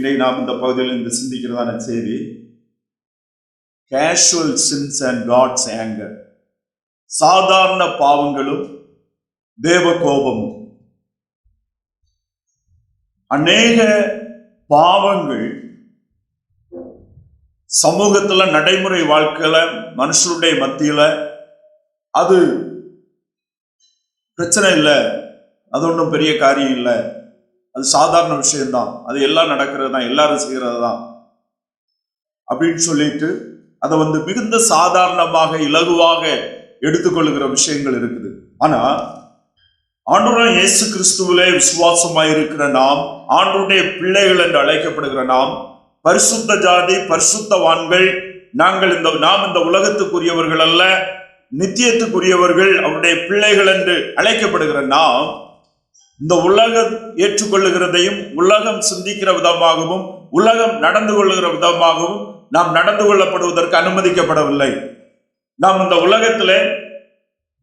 இன்னைக்கு நாம் இந்த பகுதியில் இருந்து சிந்திக்கிறதான செய்தி, casual sins and God's anger, சாதாரண பாவங்களும் தேவ கோபமும். அநேக பாவங்கள் சமூகத்துல, நடைமுறை வாழ்க்கையில, மனுஷருடைய மத்தியில அது பிரச்சனை இல்லை, அது ஒன்றும் பெரிய காரியம் இல்லை, அது சாதாரண விஷயம்தான், அது எல்லாம் நடக்கிறது தான், எல்லாரும் செய்யறது தான் அப்படின்னு சொல்லிட்டு அதை மிகுந்த சாதாரணமாக இலகுவாக எடுத்துக்கொள்ளுகிற விஷயங்கள் இருக்குது. ஆனா ஆண்டவராகிய இயேசு கிறிஸ்துவிலே விசுவாசமாயிருக்கிற நாம், ஆண்டவருடைய பிள்ளைகள் என்று அழைக்கப்படுகிற நாம், பரிசுத்த ஜாதி, பரிசுத்தவான்கள், நாம் இந்த உலகத்துக்குரியவர்கள் அல்ல, நித்தியத்துக்குரியவர்கள், அவருடைய பிள்ளைகள் என்று அழைக்கப்படுகிற நாம், இந்த உலகம் ஏற்றுக்கொள்ளுகிறதையும், உலகம் சிந்திக்கிற விதமாகவும், உலகம் நடந்து கொள்ளுகிற விதமாகவும் நாம் நடந்து கொள்ளப்படுவதற்கு அனுமதிக்கப்படவில்லை. நாம் இந்த உலகத்திலே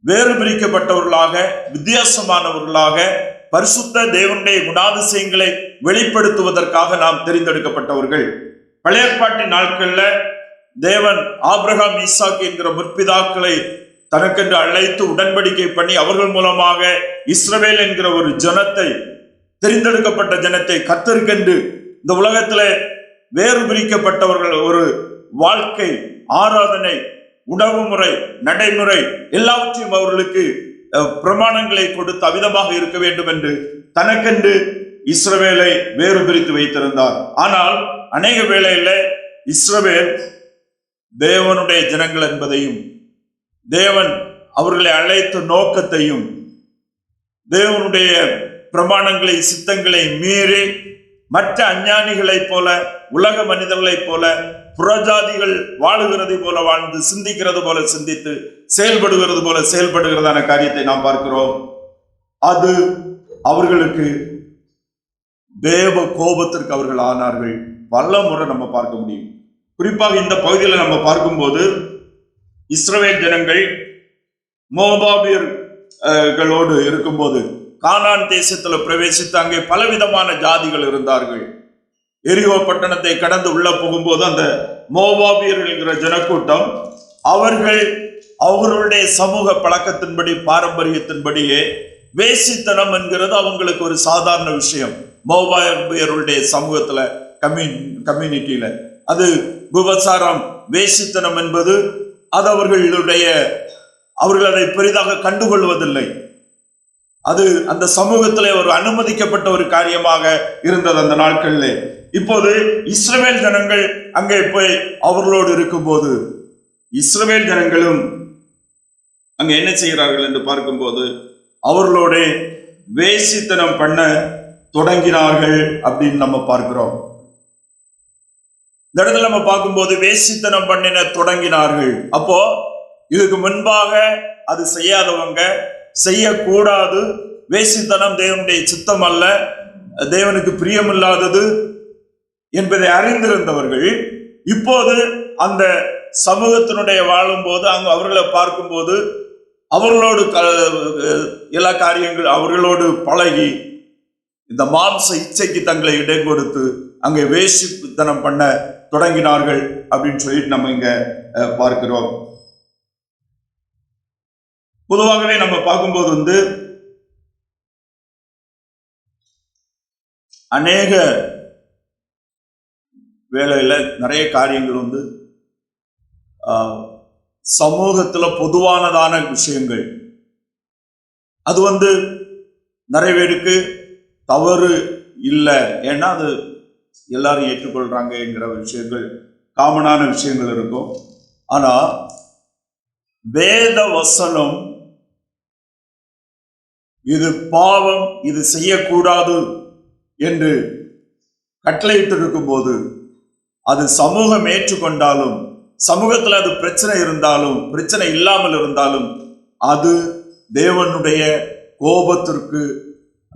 வேறு பிரிக்கப்பட்டவர்களாக, வித்தியாசமானவர்களாக, பரிசுத்த தேவனுடைய குணாதிசயங்களை வெளிப்படுத்துவதற்காக நாம் தெரிந்தெடுக்கப்பட்டவர்கள். பழைய ஏற்பாட்டின் நாட்கள்ல தேவன் ஆபிரகாம், ஈசாக்கு என்கிற முற்பிதாக்களை தனக்கென்று அழைத்து உடன்படிக்கை பண்ணி அவர்கள் மூலமாக இஸ்ரவேல் என்கிற ஒரு ஜனத்தை, தெரிந்தெடுக்கப்பட்ட ஜனத்தை கர்த்தருக்கென்று இந்த உலகத்துல வேறு பிரிக்கப்பட்டவர்கள் ஒரு வாழ்க்கை, ஆராதனை, உணவு முறை, நடைமுறை எல்லாவற்றையும் அவர்களுக்கு பிரமாணங்களை கொடுத்து அவிதமாக இருக்க வேண்டும் என்று தனக்கென்று இஸ்ரவேலை வேறு பிரித்து வைத்திருந்தார். ஆனால் அநேக வேளையில இஸ்ரவேல் தேவனுடைய ஜனங்கள் என்பதையும், தேவன் அவர்களை அழைத்த நோக்கத்தையும், தேவனுடைய பிரமாணங்களை, சித்தங்களை மீறி மற்ற அஞ்ஞானிகளைப் போல, உலக மனிதர்களைப் போல, புறஜாதிகள் வாழுகிறதை போல வாழ்ந்து, சிந்திக்கிறது போல சிந்தித்து, செயல்படுகிறது போல செயல்படுகிறதான காரியத்தை நாம் பார்க்கிறோம். அது அவர்களுக்கு தேவ கோபத்திற்கு அவர்கள் ஆனார்கள். பல முறை நம்ம பார்க்க முடியும். குறிப்பாக இந்த பகுதியில் நம்ம பார்க்கும்போது, இஸ்ரவேல் ஜனங்கள் மோவாபியர்களோடு இருக்கும்போது கானான் தேசத்துல பிரவேசித்து அங்கே பலவிதமான ஜாதிகள் இருந்தார்கள். எரிகோ பட்டணத்தை கடந்து உள்ள போகும்போது அந்த மோவாபியர்கள் என்கிற ஜனக்கூட்டம், அவர்களுடைய சமூக பழக்கத்தின்படி, பாரம்பரியத்தின்படியே வேசித்தனம் என்கிறது அவங்களுக்கு ஒரு சாதாரண விஷயம். மோவாபியருடைய சமூகத்துல, கம்யூனிட்டியில அது விபசாரம், வேசித்தனம் என்பது அது அவர்கள் அதை பெரிதாக கண்டுகொள்வதில்லை. அது அந்த சமூகத்திலே ஒரு அனுமதிக்கப்பட்ட ஒரு காரியமாக இருந்தது அந்த நாட்களிலே. இப்போது இஸ்ரவேல் ஜனங்கள் அங்கே போய் அவர்களோடு இருக்கும்போது, இஸ்ரவேல் ஜனங்களும் அங்க என்ன செய்கிறார்கள் என்று பார்க்கும்போது, அவர்களோட வேசித்தனம் பண்ண தொடங்கினார்கள் அப்படின்னு நம்ம பார்க்கிறோம். இந்த இடத்துல நம்ம பார்க்கும்போது வேசித்தனம் பண்ணின தொடங்கினார்கள். அப்போ இதுக்கு முன்பாக அது செய்யாதவங்க, செய்யக்கூடாது, வேசித்தனம் தேவனுடைய சித்தம் அல்ல, தேவனுக்கு பிரியமில்லாதது என்பதை அறிந்திருந்தவர்கள் இப்போது அந்த சமூகத்தினுடைய வாழும்போது, அங்கு அவர்களை பார்க்கும்போது, அவர்களோடு எல்லா காரியங்கள் அவர்களோடு பழகி இந்த மாம்ச இச்சைக்கு தங்களை இடம் கொடுத்து அங்கே வேசித்தனம் பண்ண தொடங்கினார்கள் அப்படின்னு சொல்லிட்டு நம்ம இங்க பார்க்கிறோம். பொதுவாகவே நம்ம பார்க்கும்போது அநேக வேளையில நிறைய காரியங்கள் சமூகத்துல பொதுவானதான விஷயங்கள், அது நிறைய பேருக்கு தவறு இல்லை, ஏன்னா அது எல்லாரும் ஏற்றுக்கொள்றாங்க என்கிற விஷயங்கள், காமனான விஷயங்கள் இருக்கும். ஆனா வேத வசனம் இது பாவம், இது செய்யக்கூடாது என்று கட்டளையிட்டு இருக்கும் போது, அது சமூகம் ஏற்றுக்கொண்டாலும், சமூகத்தில் அது பிரச்சனை இருந்தாலும், பிரச்சனை இல்லாமல் இருந்தாலும், அது தேவனுடைய கோபத்திற்கு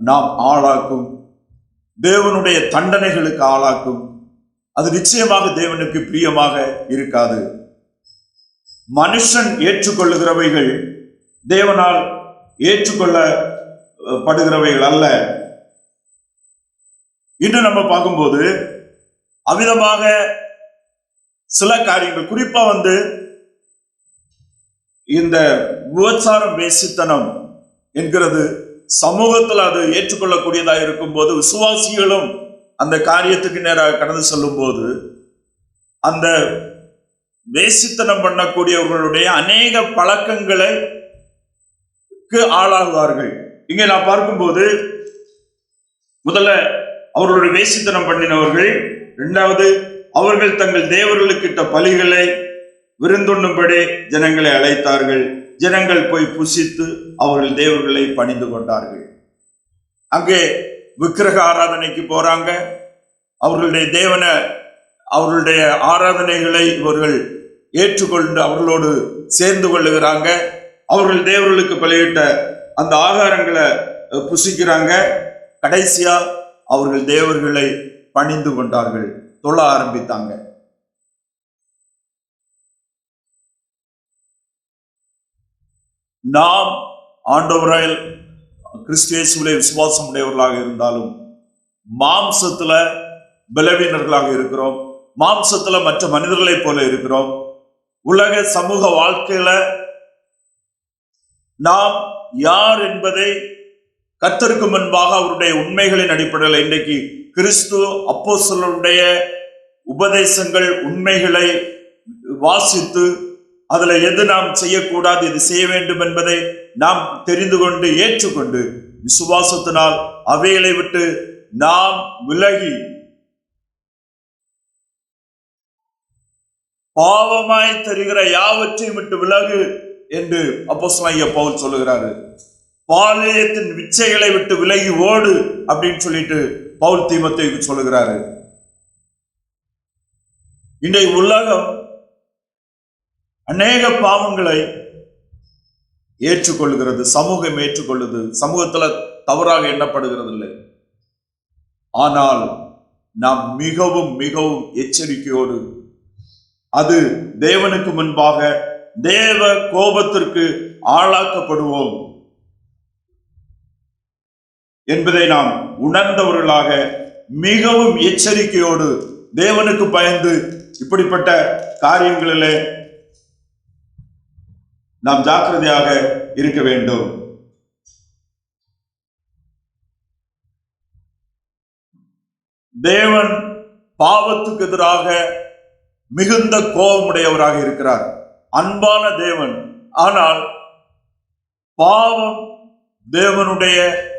நாம் ஆளாக்கும், தேவனுடைய தண்டனைகளுக்கு ஆளாக்கும். அது நிச்சயமாக தேவனுக்கு பிரியமாக இருக்காது. மனுஷன் ஏற்றுக்கொள்ளுகிறவைகள் தேவனால் ஏற்றுக்கொள்ளப்படுகிறவைகள் அல்ல. இன்று நம்ம பார்க்கும்போது அவ்விதமாக சில காரியங்கள், குறிப்பா இந்த விபச்சாரம் வேசித்தனம் என்கிறது சமூகத்தில் அது ஏற்றுக்கொள்ளக்கூடியதாக இருக்கும் போது, விசுவாசிகளும் அந்த காரியத்துக்கு நேராக கடந்து செல்லும் போது அந்த வேசித்தனம் பண்ணக்கூடியவர்களுடைய அநேக பழக்கங்களை ஆளாகுவார்கள். இங்கே நான் பார்க்கும்போது முதல்ல அவர்களுடைய வேசித்தனம் பண்ணினவர்கள், இரண்டாவது அவர்கள் தங்கள் தேவர்களுக்கிட்ட பலிகளை விருந்துண்ணும்படி ஜனங்களை அழைத்தார்கள். ஜனங்கள் போய் புசித்து அவர்கள் தேவர்களை பணிந்து கொண்டார்கள். அங்கே விக்கிரக ஆராதனைக்கு போறாங்க. அவர்களுடைய தேவனை, அவர்களுடைய ஆராதனைகளை இவர்கள் ஏற்றுக்கொண்டு அவர்களோடு சேர்ந்து கொள்ளுகிறாங்க. அவர்கள் தேவர்களுக்கு பலியிட்ட அந்த ஆகாரங்களை புசிக்கிறாங்க. கடைசியா அவர்கள் தேவர்களை பணிந்து கொண்டார்கள், தொழ ஆரம்பித்தாங்க. நாம் ஆண்டவராய் கிறிஸ்து இயேசுவிலே விசுவாசம் உடையவர்களாக இருந்தாலும் மாம்சத்துல பலவீனர்களாக இருக்கிறோம். மாம்சத்துல மற்ற மனிதர்களைப் போல இருக்கிறோம். உலக சமூக வாழ்க்கையில நாம் யார் என்பதை கர்த்தருக்கு முன்பாக அவருடைய உண்மைகளின் அடிப்படையில், இன்றைக்கு கிறிஸ்து அப்போஸ்தலருடைய உபதேசங்கள், உண்மைகளை வாசித்து அதுல எது நாம் செய்யக்கூடாது, எது செய்ய வேண்டும் என்பதை நாம் தெரிந்து கொண்டு ஏற்றுக்கொண்டு விசுவாசத்தினால் அவைகளை விட்டு நாம் விலகி பாவமாய் தெரிகிற யாவற்றையும் விட்டு விலகு என்று அப்போஸ்தலனாகிய பவுல் சொல்லுகிறாரு. பாளையத்தின் விச்சைகளை விட்டு விலகி ஓடு அப்படின்னு சொல்லிட்டு பவுல் தீமோத்தேயுக்கு சொல்லுகிறாரு. இன்றைய உலகம் அநேக பாவங்களை ஏற்றுக்கொள்கிறது, சமூகம் ஏற்றுக்கொள்ளுது, சமூகத்துல தவறாக எண்ணப்படுகிறது இல்லை. ஆனால் நாம் மிகவும் மிகவும் எச்சரிக்கையோடு, அது தேவனுக்கு முன்பாக தேவ கோபத்திற்கு ஆளாக்கப்படுவோம் என்பதை நாம் உணர்ந்தவர்களாக மிகவும் எச்சரிக்கையோடு தேவனுக்கு பயந்து இப்படிப்பட்ட காரியங்களிலே நாம் ஜாக்கிரதையாக இருக்க வேண்டும். தேவன் பாவத்துக்கு எதிராக மிகுந்த கோபமுடையவராக இருக்கிறார். அன்பான தேவன். ஆனால் பாவம் தேவனுடைய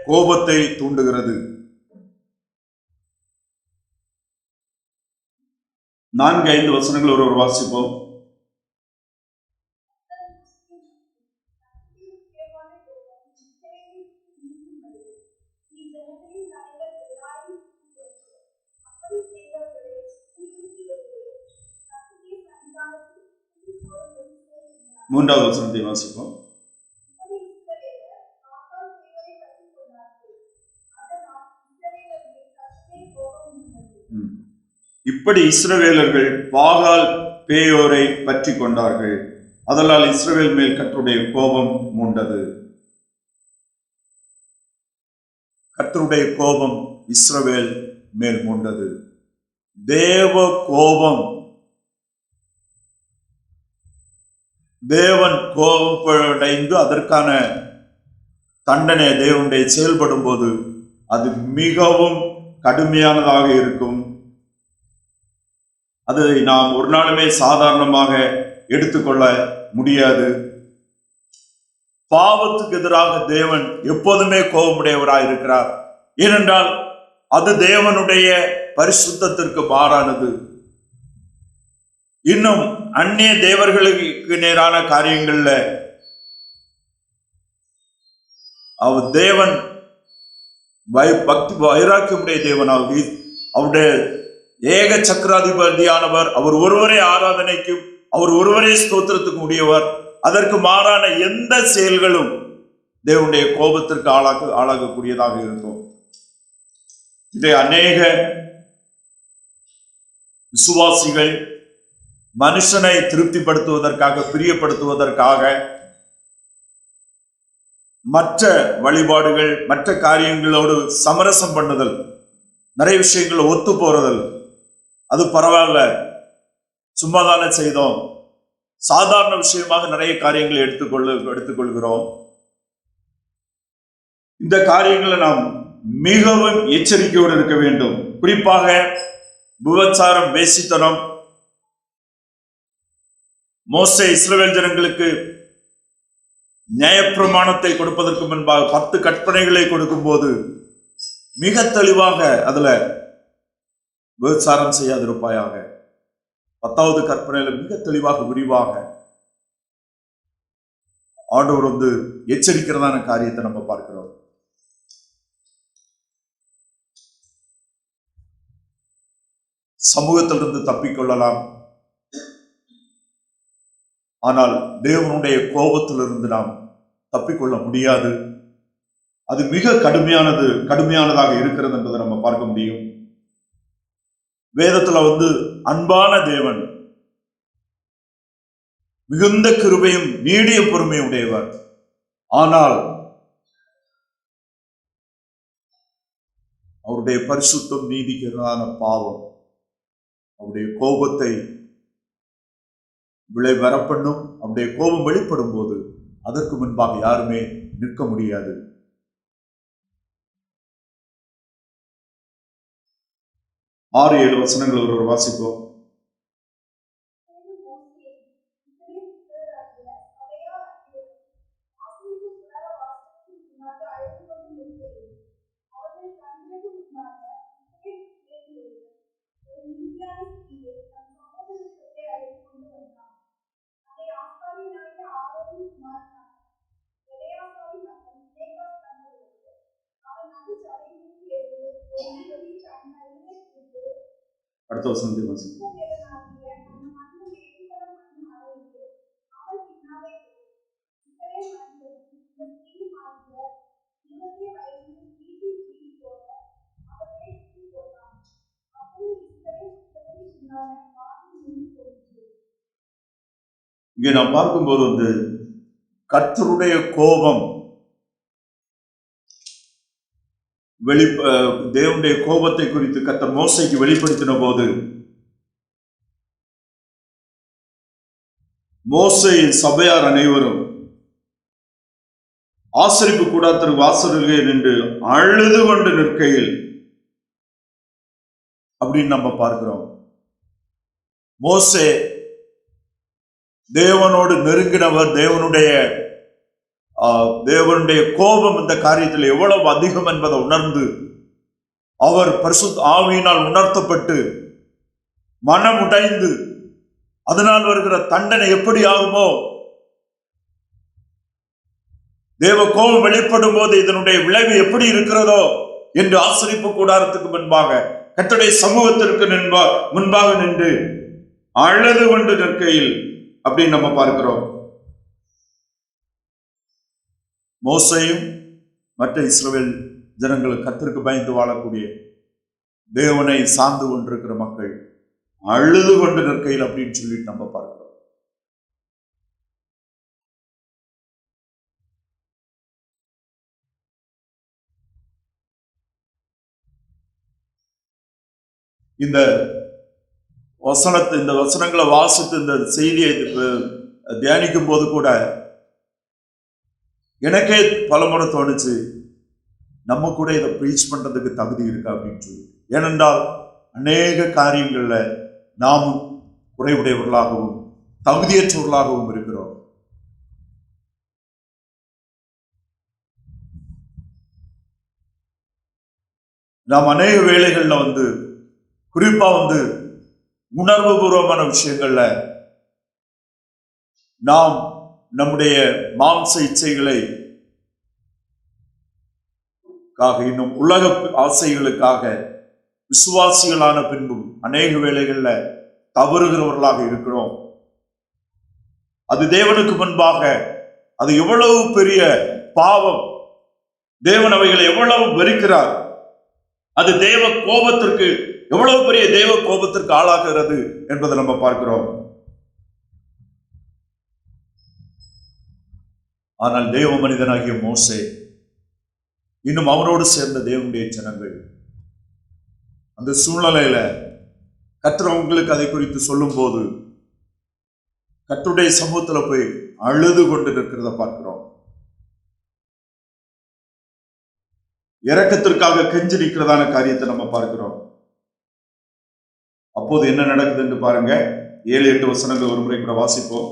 கோபத்தை தூண்டுகிறது. 4-5 வசனங்கள் ஒருவர் வாசிப்போம். மூன்றாவது வசனத்தை வாசிப்போம். இப்படி இஸ்ரவேலர்கள் பாகால் பேயோரை பற்றி கொண்டார்கள், அதனால் இஸ்ரவேல் மேல் கர்த்தருடைய கோபம் மூண்டது. கர்த்தருடைய கோபம் இஸ்ரவேல் மேல் மூண்டது. தேவ கோபம், தேவன் கோபப்படைந்து அதற்கான தண்டனை தேவனுடைய செயல்படும் போது அது மிகவும் கடுமையானதாக இருக்கும். அதை நாம் ஒரு நாளுமே சாதாரணமாக எடுத்துக்கொள்ள முடியாது. பாவத்துக்கு எதிராக தேவன் எப்போதுமே கோபமுடையவராய் இருக்கிறார். ஏனென்றால் அது தேவனுடைய பரிசுத்தத்திற்கு மாறானது. இன்னும் அந்நிய தேவர்களுக்கு நேரான காரியங்கள்ல அவர் தேவன் பக்தி வைராக்கியமுடைய தேவனாக, அவருடைய ஏக சக்கராதிபதியானவர், அவர் ஒருவரே ஆராதனைக்கும் அவர் ஒருவரே ஸ்தோத்திரத்துக்கு உரியவர். அதற்கு மாறான எந்த செயல்களும் தேவனுடைய கோபத்திற்கு ஆளாகக்கூடியதாக இருக்கும். இதை அநேக விசுவாசிகள் மனுஷனை திருப்திப்படுத்துவதற்காக, பிரியப்படுத்துவதற்காக மற்ற வழிபாடுகள், மற்ற காரியங்களோடு சமரசம் பண்ணுதல், நிறைய விஷயங்கள் ஒத்து போறதல், அது பரவாயில்ல, சும்மா தானே செய்தோம், சாதாரண விஷயமாக நிறைய காரியங்களை எடுத்துக்கொள்கிறோம். இந்த காரியங்களை நாம் மிகவும் எச்சரிக்கையோடு இருக்க வேண்டும். குறிப்பாக விபச்சாரம், வேசித்தனம். மோசே இஸ்ரவேல் ஜனங்களுக்கு நியாயப்பிரமாணத்தை கொடுப்பதற்கு முன்பாக 10 கற்பனைகளை கொடுக்கும் போது மிக தெளிவாக அதுல விபச்சாரம் செய்யாதிருப்பாயாக, 10வது கற்பனையில மிக தெளிவாக விரிவாக ஆண்டவர் எச்சரிக்கிறதான காரியத்தை நம்ம பார்க்கிறோம். சமூகத்திலிருந்து தப்பிக்கொள்ளலாம், ஆனால் தேவனுடைய கோபத்திலிருந்து நாம் தப்பிக்கொள்ள முடியாது. அது மிக கடுமையானதாக இருக்கிறது என்பதை நம்ம பார்க்க முடியும். வேதத்துல அன்பான தேவன், மிகுந்த கிருபையும் நீடிய பொறுமையும் உடையவர். ஆனால் அவருடைய பரிசுத்தம், நீதிக்கான பாவம் அவருடைய கோபத்தை வரப்பண்ணும். அவருடைய கோபம் வெளிப்படும் போது அதற்கு முன்பாக யாருமே நிற்க முடியாது. 6-7 வசனங்கள் ஒருவர் வாசிப்போம். அடுத்த வசனத்தை வாசிப்போம். இங்கே நாம் பார்க்கும்போது கர்த்தருடைய கோபம், தேவனுடைய கோபத்தை குறித்து கர்த்தர் மோசேக்கு வெளிப்படுத்தின போது மோசேயின் சபையார் அனைவரும் ஆசரிப்பு கூடாரத்திற்கு வாசலிலே நின்று அழுது கொண்டு நிற்கையில் அப்படின்னு நம்ம பார்க்கிறோம். மோசே தேவனோடு நெருங்கினவர். தேவனுடைய கோபம் இந்த காரியத்தில் எவ்வளவு அதிகம் என்பதை உணர்ந்து அவர் பரிசுத்த ஆவியினால் உணர்த்தப்பட்டு மனம் உடைந்து அதனால் வருகிற தண்டனை எப்படி ஆகுமோ, தேவ கோபம் வெளிப்படும் போது இதனுடைய விளைவு எப்படி இருக்கிறதோ என்று ஆசரிப்பு கூடாரத்துக்கு முன்பாக கர்த்தருடைய சமூகத்திற்கு முன்பாக நின்று அழுது கொண்டு நிற்கையில் அப்படின்னு நம்ம பார்க்கிறோம். மோசேயும் மற்ற இஸ்ரவேல் ஜனங்களுக்கு கர்த்தருக்கு பயந்து வாழக்கூடிய தேவனை சார்ந்து கொண்டிருக்கிற மக்கள் அழுது கொண்டு நிற்கையில் அப்படின்னு சொல்லிட்டு நம்ம பார்க்கிறோம். இந்த வசனங்களை வாசித்து இந்த செய்தியை தியானிக்கும் போது கூட எனக்கே பலமுறை தோணுச்சு, நம்ம கூட இதை ப்ரீச் பண்றதுக்கு தகுதி இருக்கா அப்படின்னு சொல்லி. ஏனென்றால் அநேக காரியங்கள்ல நாமும் குறைவுடையவர்களாகவும் தகுதியற்றவர்களாகவும் இருக்கிறோம். நாம் அநேக வேளைகள்ல குறிப்பா உணர்வு பூர்வமான விஷயங்கள்ல நாம் நம்முடைய மாம்ச இச்சைகளை இன்னும் உலக ஆசைகளுக்காக விசுவாசிகளான பின்பும் அநேக வேளைகள்ல தவறுகிறவர்களாக இருக்கிறோம். அது தேவனுக்கு முன்பாக அது எவ்வளவு பெரிய பாவம், தேவன் அவைகளை எவ்வளவு வெறுக்கிறார், அது தேவ கோபத்திற்கு எவ்வளவு பெரிய தேவ கோபத்திற்கு ஆளாகிறது என்பதை நம்ம பார்க்கிறோம். ஆனால் தேவ மனிதனாகிய மோசே இன்னும் அவரோடு சேர்ந்த தேவனுடைய ஜனங்கள் அந்த சூழ்நிலையில கர்த்தர் அவங்களுக்கு அதை குறித்து சொல்லும் போது கர்த்தருடைய சமூகத்துல போய் அழுது கொண்டு இருக்கிறத பார்க்கிறோம். இரக்கத்திற்காக கெஞ்சி நிற்கிறதான காரியத்தை நம்ம பார்க்கிறோம். அப்போது என்ன நடக்குது என்று பாருங்க. 7-8 வசனங்கள் ஒரு முறை கூட வாசிப்போம்.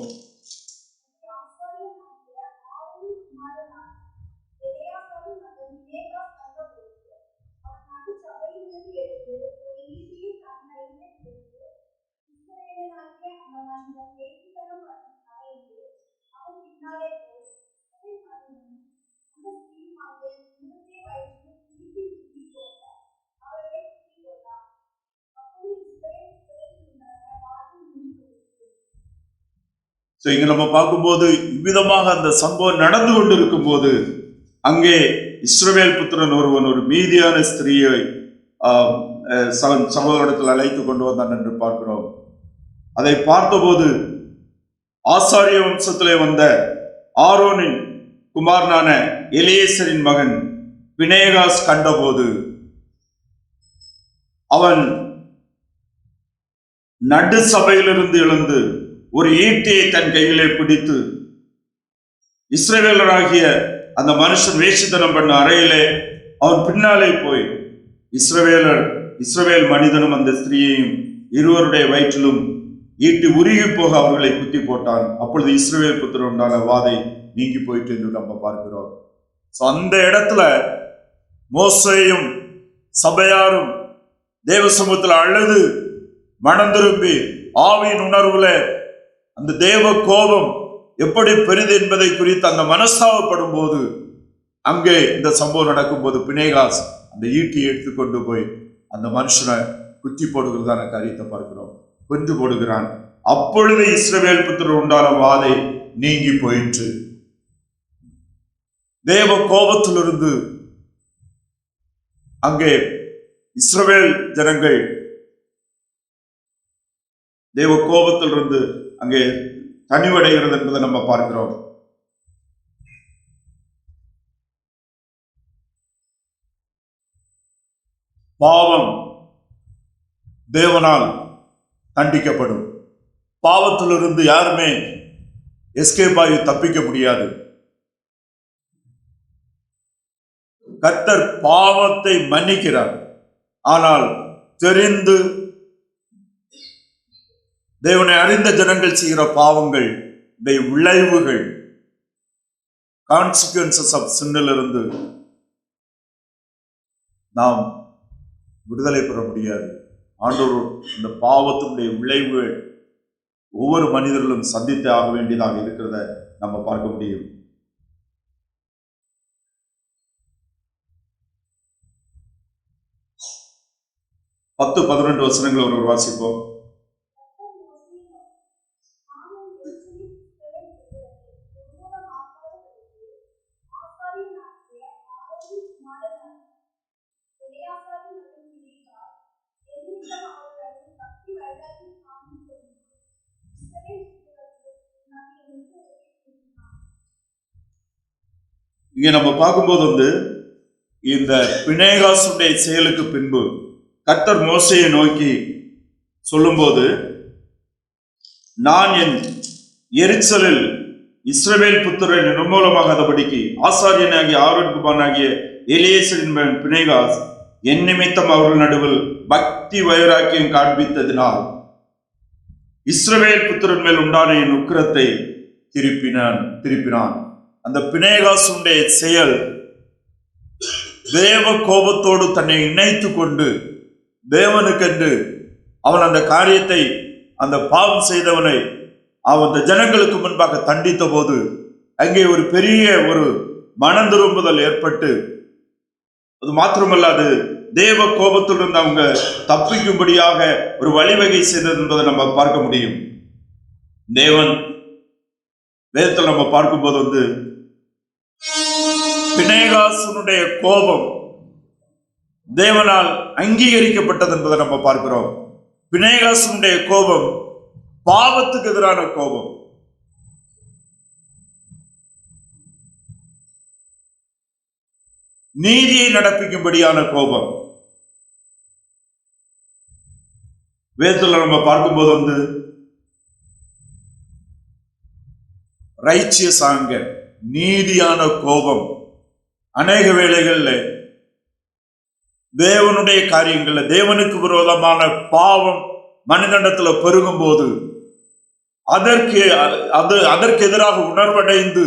இங்க நம்ம பார்க்கும்போது இவ்விதமாக அந்த சம்பவம் நடந்து கொண்டிருக்கும் போது அங்கே இஸ்ரவேல் புத்திரன் ஒருவன் ஒரு மீதியான ஸ்திரீயை சகோதரத்தில் அழைத்து கொண்டு வந்தான் என்று பார்க்கிறோம். அதை பார்த்தபோது ஆசாரிய வம்சத்திலே வந்த ஆரோனின் குமாரனான எலியேசரின் மகன் பினேகாஸ் கண்டபோது அவன் நடு சபையிலிருந்து எழுந்து ஒரு ஈட்டியை தன் கையிலே பிடித்து இஸ்ரவேலராகிய அந்த மனுஷன் வேசித்தனம் பண்ண அறையிலே அவன் பின்னாலே போய் இஸ்ரவேல் மனிதனும் அந்த ஸ்திரீயையும் இருவருடைய வயிற்றிலும் ஈட்டி உருகி போக அவர்களை குத்தி போட்டான். அப்பொழுது இஸ்ரவேல் புத்திரன் உண்டான வாதை நீங்கி போயிட்டு என்று நம்ம பார்க்கிறோம். அந்த இடத்துல மோசேயும் சபையாரும் தேவ சமூகத்தில் அழுது மனம் திரும்பி ஆவியின் உணர்வுல அந்த தேவ கோபம் எப்படி பெரிது என்பதை குறித்து அந்த மனஸ்தாபப்படும் போது அங்கே இந்த சம்பவம் நடக்கும் போது பினேகாஸ் அந்த ஈட்டியை எடுத்துக்கொண்டு போய் அந்த மனுஷனை குத்தி போடுகிறதான காரியத்தை பார்க்கிறோம். கொன்று போடுகிறான். அப்பொழுது இஸ்ரவேல் புத்திரர் உண்டான வாதை நீங்கி போயிற்று. தேவ கோபத்திலிருந்து அங்கே இஸ்ரவேல் ஜனங்கள் தேவ கோபத்திலிருந்து அங்கே தனிவடைகிறது என்பதை நம்ம பார்க்கிறோம். பாவம் தேவனால் தண்டிக்கப்படும். பாவத்திலிருந்து யாருமே எஸ்கேப் ஆகி தப்பிக்க முடியாது. கர்த்தர் பாவத்தை மன்னிக்கிறார். ஆனால் தெரிந்து தேவனை அறிந்த ஜனங்கள் செய்கிற பாவங்கள் விளைவுகள் கான்சிக்வன்சஸ் ஆஃப் சின்னிலிருந்து நாம் விடுதலை பெற முடியாது. ஆண்டவர் இந்த பாவத்தினுடைய விளைவுகள் ஒவ்வொரு மனிதர்களும் சந்தித்தே ஆக வேண்டியதாக இருக்கிறத நம்ம பார்க்க முடியும். பத்து 12 வசனங்கள் ஒருவர் வாசிப்போம். இங்க நம்ம பார்க்கும்போது இந்த பினேகாசுடைய செயலுக்கு பின்பு கர்த்தர் மோசேயை நோக்கி சொல்லும்போது, நான் என் எரிச்சலில் இஸ்ரவேல் புத்திரரை நிர்மூலமாகாதபடிக்கு ஆசாரியனாகிய ஆரோன் குமாரனாகிய எலியேசரின் மகன் பினேகாஸ் என் நிமித்தம் அவர்கள் நடுவில் பக்தி வைராக்கியம் காண்பித்ததினால் இஸ்ரவேல் புத்திரன் மேல் உண்டான என் உக்கிரத்தை திருப்பினான். அந்த பினேகாசுடைய செயல் தேவ கோபத்தோடு தன்னை இணைத்து கொண்டு தேவனுக்கென்று அவன் அந்த காரியத்தை, அந்த பாவம் செய்தவனை அவன் ஜனங்களுக்கு முன்பாக தண்டித்த போது அங்கே ஒரு பெரிய ஒரு மனம் திரும்புதல் ஏற்பட்டு, அது மாத்திரமல்லாது தேவ கோபத்திலிருந்து அவங்க தப்பிக்கும்படியாக ஒரு வழிவகை செய்தது என்பதை நம்ம பார்க்க முடியும். தேவன் வேதத்தில் நம்ம பார்க்கும்போது பினேகாசுனுடைய கோபம் தேவனால் அங்கீகரிக்கப்பட்டது என்பதை நம்ம பார்க்கிறோம். பினேகாசுனுடைய கோபம் பாவத்துக்கு எதிரான கோபம். நீதியை நடப்பிக்கும்படியான கோபம். வேதத்துல நம்ம பார்க்கும்போது ரைச்சியஸ் ஆங்கர், நீதியான கோபம், அநேக வேளைகள்ல தேவனுடைய காரியங்கள்ல தேவனுக்கு விரோதமான பாவம் மனிதனிடத்துல பெருகும் போது அதற்கு எதிராக உணர்வடைந்து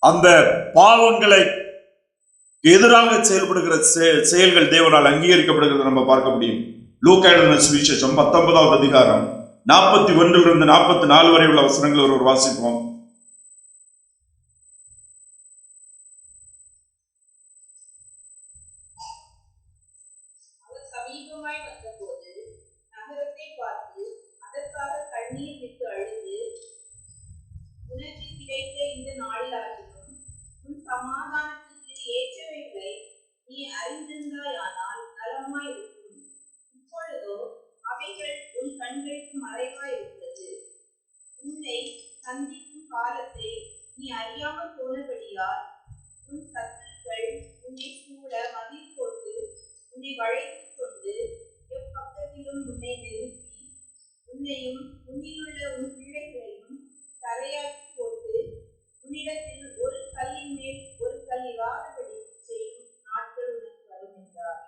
அந்த பாவங்களை எதிராக செயல்படுகிற செயல்கள் தேவனால் அங்கீகரிக்கப்படுகிறது நம்ம பார்க்க முடியும். லூக்கா எழுதின சுவிசேஷம் 19வது அதிகாரம் 41 44 வரை உள்ள வசனங்கள் ஒருவர் வாசிப்போம். இந்த நாளிலாகிலும் உன் சமாதானத்துக்கு ஏற்றவைகளை நீ அறிந்திருந்தாயானால் நலமாயிருக்கும். இப்பொழுதோ அவைகள் உன் கண்களுக்கு மறைவாயிருக்கிறது. உன்னை சந்திக்கும் காலத்தை நீ அறியாமல் போனபடியால் உன் சத்துருக்கள் உன்னை சூழ மதில் போட்டு உன்னை வளைத்துக் கொண்டு எப்பக்கத்திலும் உன்னை நெருக்கி உன்னையும் உன்னிலுள்ள உன் பிள்ளைகளையும் தரையாக்கி போட்டு உன்னிடத்தில் ஒரு கல்லின் மேல் ஒரு கல் இராதபடி செய்யும் நாட்கள் உனக்கு வரும் என்றார்.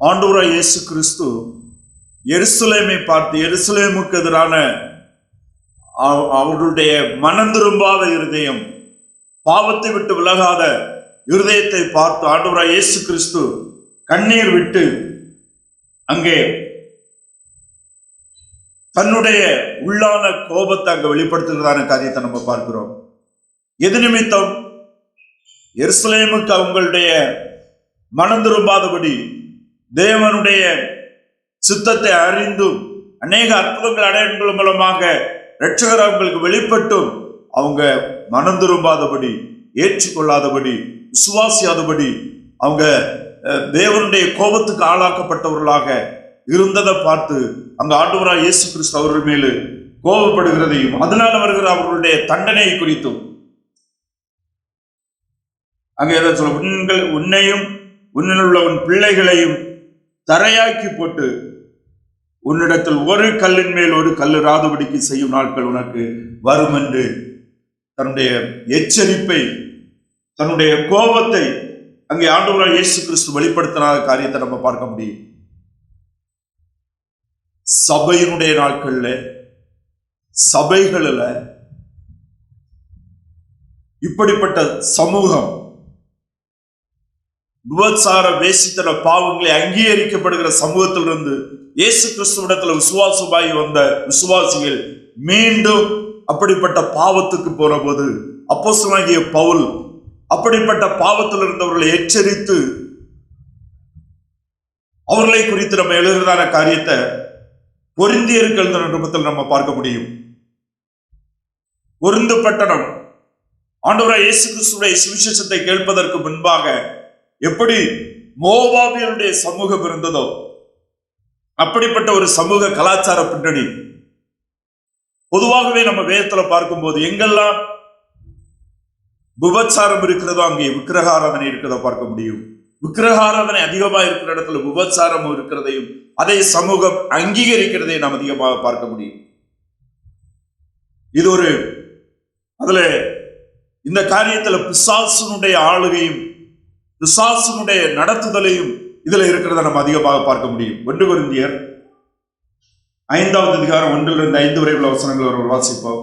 ஆண்டவராகிய இயேசு கிறிஸ்து எருசலேமை பார்த்து, எருசலேமுக்கு எதிரான அவர்களுடைய மனம் திரும்பாத இருதயம், பாவத்தை விட்டு விலகாத இருதயத்தை பார்த்து ஆண்டவராகிய இயேசு கிறிஸ்து கண்ணீர் விட்டு அங்கே தன்னுடைய உள்ளான கோபத்தை அங்க வெளிப்படுத்துகிறதான காரியத்தை நம்ம பார்க்கிறோம். எது நிமித்தம்? எருசலேமுக்கு அவங்களுடைய மனம் திரும்பாதபடி தேவனுடைய சித்தத்தை அறிந்தும் அநேக அற்புதங்கள் அடையாளங்கள் மூலமாக இரட்சகர் அவங்களுக்கு வெளிப்பட்டும் அவங்க மனம் திரும்பாதபடி, ஏற்றுக்கொள்ளாதபடி, விசுவாசியாதபடி அவங்க தேவனுடைய கோபத்துக்கு ஆளாக்கப்பட்டவர்களாக இருந்ததை பார்த்து அங்க ஆண்டவராகிய இயேசு கிறிஸ்து அவர்கள் மேலு கோபப்படுகிறதையும் அதனால் வருகிற அவர்களுடைய தண்டனையை குறித்தும் அங்க எதை சொல்ல, உன்னையும் உன்னில் உள்ள உன் பிள்ளைகளையும் தரையாக்கி போட்டு உன்னிடத்தில் ஒரு கல்லின் மேல் ஒரு கல் இராதபடிக்கு செய்யும் நாட்கள் உனக்கு வரும் என்று தன்னுடைய எச்சரிப்பை, தன்னுடைய கோபத்தை அங்கே ஆண்டவராகிய இயேசு கிறிஸ்து வெளிப்படுத்தின காரியத்தை நம்ம பார்க்க முடியும். சபையினுடைய நாட்கள்ல, சபைகளில் இப்படிப்பட்ட சமூகம் விபச்சார வேசித்தன பாவங்களை அங்கீகரிக்கப்படுகிற சமூகத்திலிருந்து இயேசு கிறிஸ்துவிடத்துல விசுவாசமாகி வந்த விசுவாசிகள் மீண்டும் அப்படிப்பட்ட பாவத்துக்கு போன போது அப்போஸ்தலனாகிய பவுல் அப்படிப்பட்ட பாவத்தில் இருந்தவர்களை எச்சரித்து அவர்களை குறித்து நம்ம எழுதுறதான காரியத்தை கொரிந்தியர்கள் நிருபத்தில் நம்ம பார்க்க முடியும். கொரிந்து பட்டணம் ஆண்டவராகிய இயேசு கிறிஸ்துவின் சுவிசேஷத்தை கேட்பதற்கு முன்பாக எப்படி மோவாபியருடைய சமூகம் இருந்ததோ அப்படிப்பட்ட ஒரு சமூக கலாச்சார பின்னணி பொதுவாகவே நம்ம வேதத்துல பார்க்கும்போது எங்கெல்லாம் விபச்சாரம் இருக்கிறதோ அங்கே விக்கிரகாராதனை இருக்கிறத பார்க்க முடியும். விக்கிரகாராதனை அதிகமாக இருக்கிற இடத்துல விபச்சாரம் இருக்கிறதையும் அதை சமூகம் அங்கீகரிக்கிறதையும் நாம் அதிகமாக பார்க்க முடியும். இது ஒரு அதுல இந்த காரியத்துல பிசாசனுடைய ஆளுகையும் பிசாசனுடைய நடத்துதலையும் இதுல இருக்கிறத நம்ம அதிகமாக பார்க்க முடியும். 1 கொரிந்தியர் 5வது அதிகாரம் 1-5 வரை உள்ள வசனங்கள் ஒரு வாசிப்போம்.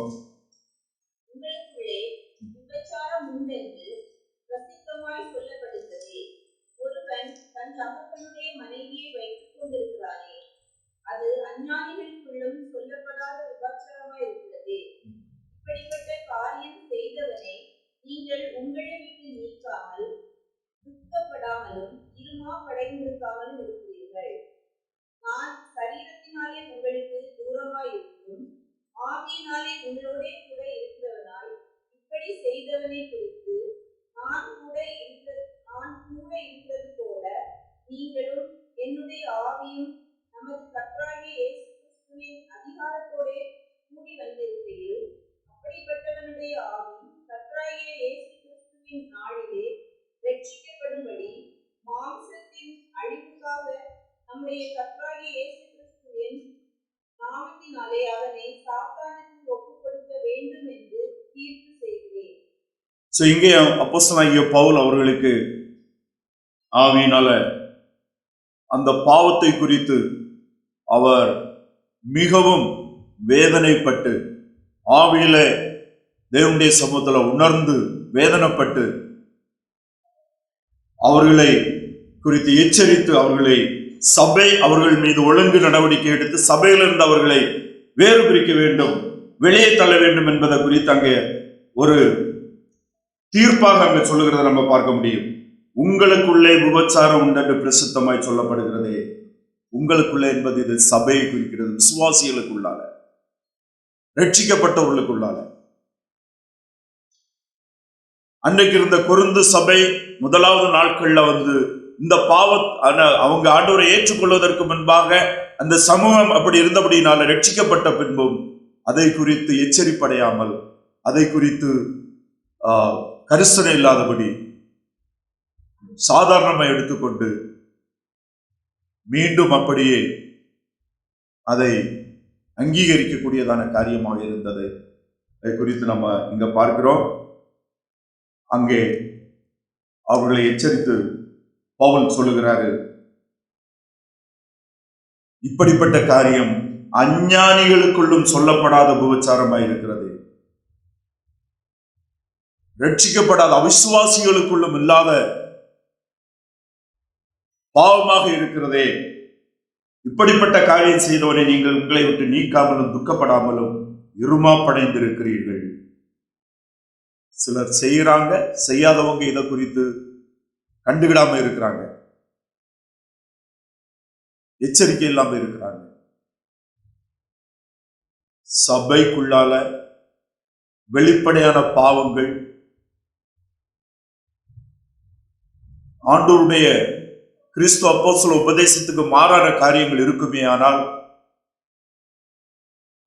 அது அஞ்ஞானிகளுக்குள்ளும் சொல்லப்படாத விபச்சாரமாய் இருக்கிறது. இப்படிப்பட்ட காரியம் செய்தவனை நீங்கள் உங்களை விட்டு நீக்காமல் துக்கப்படாமலும் இருமாப்படைந்திருக்காமலும் இருக்கிறீர்கள். நான் சரீரத்தினாலே உங்களுக்கு தூரமாயிருக்கும் ஆவியினாலே உங்களோடே கூட இருக்கிறவனாய் இப்படி செய்தவனை குறித்து நான் கூட இருக்கிறது போல நீங்களும் என்னுடைய ஆவியும் நமது கர்த்தராகிய இயேசு கிறிஸ்துவின் அதிகாரத்தோடே கூடி வந்திருக்கையில் அப்படிப்பட்டவனுடைய ஆவி கர்த்தராகிய இயேசு கிறிஸ்துவின் நாளிலே ரட்சிக்கப்படும்படி மாம்சத்தின் அழிவுக்காக நம்முடைய கர்த்தராகிய இயேசு கிறிஸ்துவின் நாமத்தினாலே அவனை சாத்தானுக்கு ஒப்புக் கொடுக்க வேண்டும் என்று தீர்ப்பு செய்கிறேன். இங்கே அப்போஸ்தலனாகிய பவுல் அவர்களுக்கு ஆவியினால அந்த பாவத்தை குறித்து அவர் மிகவும் வேதனைப்பட்டு ஆவியில தேவனுடைய சமூகத்துல உணர்ந்து வேதனைப்பட்டு அவர்களை குறித்து எச்சரித்து அவர்களை சபை அவர்கள் மீது ஒழுங்கு நடவடிக்கை எடுத்து சபையிலிருந்து அவர்களை வேறு பிரிக்க வேண்டும், வெளியே தள்ள வேண்டும் என்பதை குறித்து அங்கே ஒரு தீர்ப்பாக அங்கே சொல்லுகிறத நம்ம பார்க்க முடியும். உங்களுக்குள்ளே விபச்சாரம் உண்டு என்று பிரசித்தமாய் சொல்லப்படுகிறதே, உங்களுக்குள்ளே என்பது இது சபையை குறிக்கிறது, விசுவாசிகளுக்குள்ளால, ரட்சிக்கப்பட்டவர்களுக்குள்ளால. அன்றைக்கு இருந்த கொரிந்து சபை முதலாவது நாட்கள்ல இந்த அவங்க ஆண்டவரை ஏற்றுக்கொள்வதற்கு முன்பாக அந்த சமூகம் அப்படி இருந்தபடினால ரட்சிக்கப்பட்ட பின்பும் அதை குறித்து எச்சரிப்படையாமல், அதை குறித்து கரிசனை இல்லாதபடி சாதாரணமாக எடுத்துக்கொண்டு மீண்டும் அப்படியே அதை அங்கீகரிக்கக்கூடியதான காரியமாக இருந்தது. அதை குறித்து நம்ம இங்க பார்க்கிறோம். அங்கே அவர்களை எச்சரித்து பவுல் சொல்லுகிறாரு, இப்படிப்பட்ட காரியம் அஞ்ஞானிகளுக்குள்ளும் சொல்லப்படாத விபச்சாரமாய் இருக்கிறது, ரட்சிக்கப்படாத அவிசுவாசிகளுக்குள்ளும் இல்லாத பாவமாக இருக்கிறதே. இப்படிப்பட்ட காரியம் செய்தவனை நீங்கள் உங்களை விட்டு நீக்காமலும் துக்கப்படாமலும் இருமாப்படைந்திருக்கிறீர்கள். சிலர் செய்யறாங்க, செய்யாதவங்க இதை குறித்து கண்டுகிடாம இருக்கிறாங்க, எச்சரிக்கை இல்லாம இருக்கிறாங்க. சபைக்குள்ளால வெளிப்படையான பாவங்கள், ஆண்டவருடைய கிறிஸ்து அப்போஸ்தல உபதேசத்துக்கு மாறான காரியங்கள் இருக்குமே ஆனால்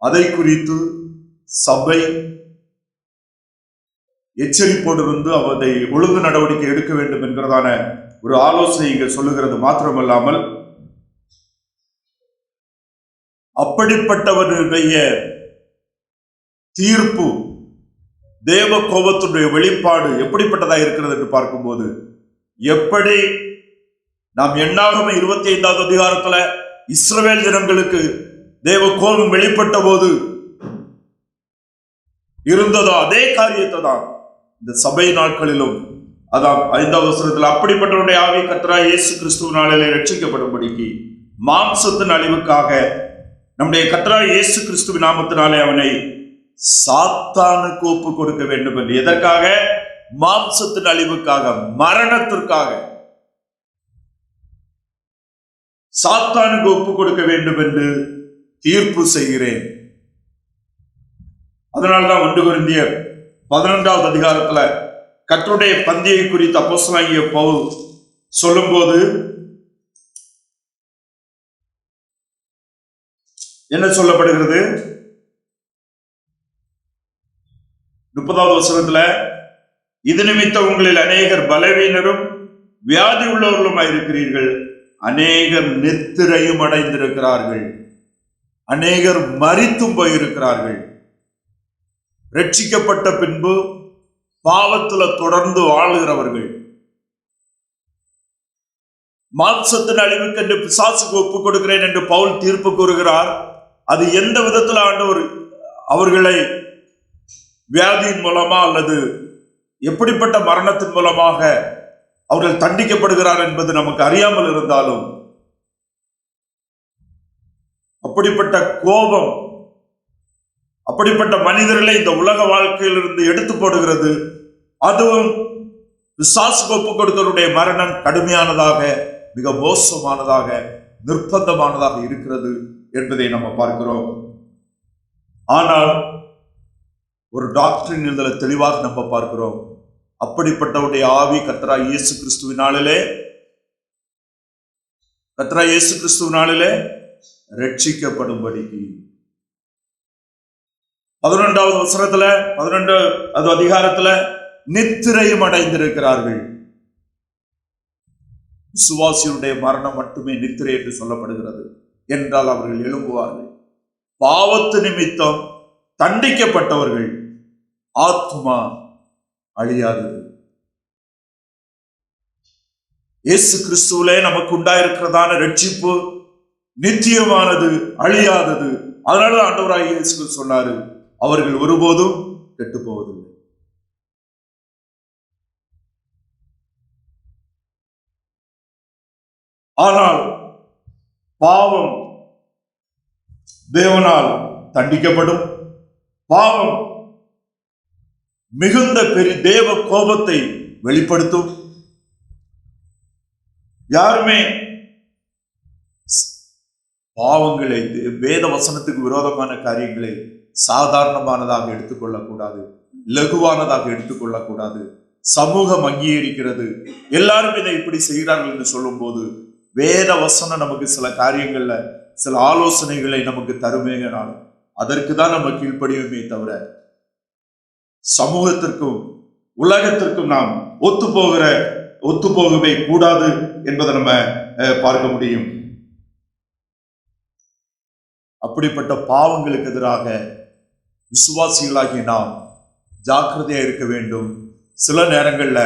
அதை குறித்து சபை எச்சரிப்போடு இருந்து அதை ஒழுங்கு நடவடிக்கை எடுக்க வேண்டும் என்கிறதான ஒரு ஆலோசனை இங்க சொல்லுகிறது. மாத்திரமல்லாமல் அப்படிப்பட்டவர்களுடைய தீர்ப்பு, தேவ கோபத்துடைய வெளிப்பாடு எப்படிப்பட்டதா இருக்கிறது என்று பார்க்கும்போது, எப்படி நாம் எண்ணாகம 25வது அதிகாரத்துல இஸ்ரவேல் ஜனங்களுக்கு தேவ கோபம் வெளிப்பட்ட போது இருந்ததோ அதே காரியத்தை தான் இந்த சபை நாட்களிலும், அதான் 5வது வசனத்தில் அப்படிப்பட்டவருடைய ஆவி கர்த்தராகிய இயேசு கிறிஸ்துவினாலே ரட்சிக்கப்படும்படிக்கு மாம்சத்தின் அழிவுக்காக நம்முடைய கர்த்தராகிய இயேசு கிறிஸ்துவின் நாமத்தினாலே அவனை சாத்தானுக்கு ஒப்பு கொடுக்க வேண்டும் என்று. எதற்காக? மாம்சத்தின் அழிவுக்காக, மரணத்திற்காக சாத்தானுக்கு ஒப்பு கொடுக்க வேண்டும் என்று தீர்ப்பு செய்கிறேன். அதனால்தான் 1 கொரிந்தியர் 11வது அதிகாரத்துல கர்த்தருடைய பந்தியை குறித்து அப்போஸ்தலனாகிய பவுல் சொல்லும்போது என்ன சொல்லப்படுகிறது? 30வது வசனத்துல, இது நிமித்தம் உங்களில் அநேகர் பலவீனரும் வியாதி உள்ளவர்களுமாயிருக்கிறீர்கள், அநேகர் நித்திரையும் அடைந்திருக்கிறார்கள், அநேகர் மரித்தும் போயிருக்கிறார்கள். ரட்சிக்கப்பட்ட பின்பு பாவத்துல தொடர்ந்து வாழுகிறவர்கள், மாம்சத்தின் அழிவுக்கு என்று பிசாசுக்கு ஒப்புக் கொடுக்கிறேன் என்று பவுல் தீர்ப்பு கூறுகிறார். அது எந்த விதத்தில் ஆண்டவர் அவர்களை வியாதியின் மூலமா அல்லது எப்படிப்பட்ட மரணத்தின் மூலமாக அவர்கள் தண்டிக்கப்படுகிறார் என்பது நமக்கு அறியாமல் இருந்தாலும், அப்படிப்பட்ட கோபம், அப்படிப்பட்ட மனிதர்களை இந்த உலக வாழ்க்கையிலிருந்து எடுத்து போடுகிறது. அதுவும் பிசாசுக்கு ஒப்புக் கொடுத்தவருடைய மரணம் கடுமையானதாக, மிக மோசமானதாக, நிர்பந்தமானதாக இருக்கிறது என்பதை நம்ம பார்க்கிறோம். ஆனால் ஒரு டாக்டரின் இதில் தெளிவாக நம்ம பார்க்கிறோம், அப்படிப்பட்டவருடைய ஆவி கர்த்தராகிய இயேசு கிறிஸ்துவினாலே ரட்சிக்கப்படும்படிக்கு. 11வது வசனத்துல 12வது அதிகாரத்துல நித்திரையும் அடைந்திருக்கிறார்கள். விசுவாசியுடைய மரணம் மட்டுமே நித்திரை என்று சொல்லப்படுகிறது. என்றால் அவர்கள் எழும்புவார்கள். பாவத்து நிமித்தம் தண்டிக்கப்பட்டவர்கள் ஆத்துமா அழியாதது. இயேசு கிறிஸ்துவிலே நமக்கு உண்டாயிருக்கிறதான ரட்சிப்பு நித்தியமானது, அழியாதது. அதனால ஆண்டவராகிய இயேசு கிறிஸ்து சொன்னாரு, அவர்கள் ஒருபோதும் கெட்டு போவதில்லை. ஆனால் பாவம் தேவனால் தண்டிக்கப்படும். பாவம் மிகுந்த தேவ கோபத்தை வெளிப்படுத்தும். யாருமே பாவங்களை, வேத வசனத்துக்கு விரோதமான காரியங்களை சாதாரணமானதாக எடுத்துக்கொள்ளக்கூடாது, லகுவானதாக எடுத்துக்கொள்ளக்கூடாது. சமூகம் அங்கீகரிக்கிறது, எல்லாரும் இதை இப்படி செய்கிறார்கள் என்று சொல்லும் போது வேத வசனம் நமக்கு சில காரியங்கள்ல சில ஆலோசனைகளை நமக்கு தருமேனால் அதற்கு தான் நம்ம கீழ்ப்படியுமே தவிர சமூகத்திற்கும் உலகத்திற்கும் நாம் ஒத்துப்போகவே கூடாது என்பதை நம்ம பார்க்க முடியும். அப்படிப்பட்ட பாவங்களுக்கு எதிராக விசுவாசிகளாகி நாம் ஜாக்கிரதையா இருக்க வேண்டும். சில நேரங்கள்ல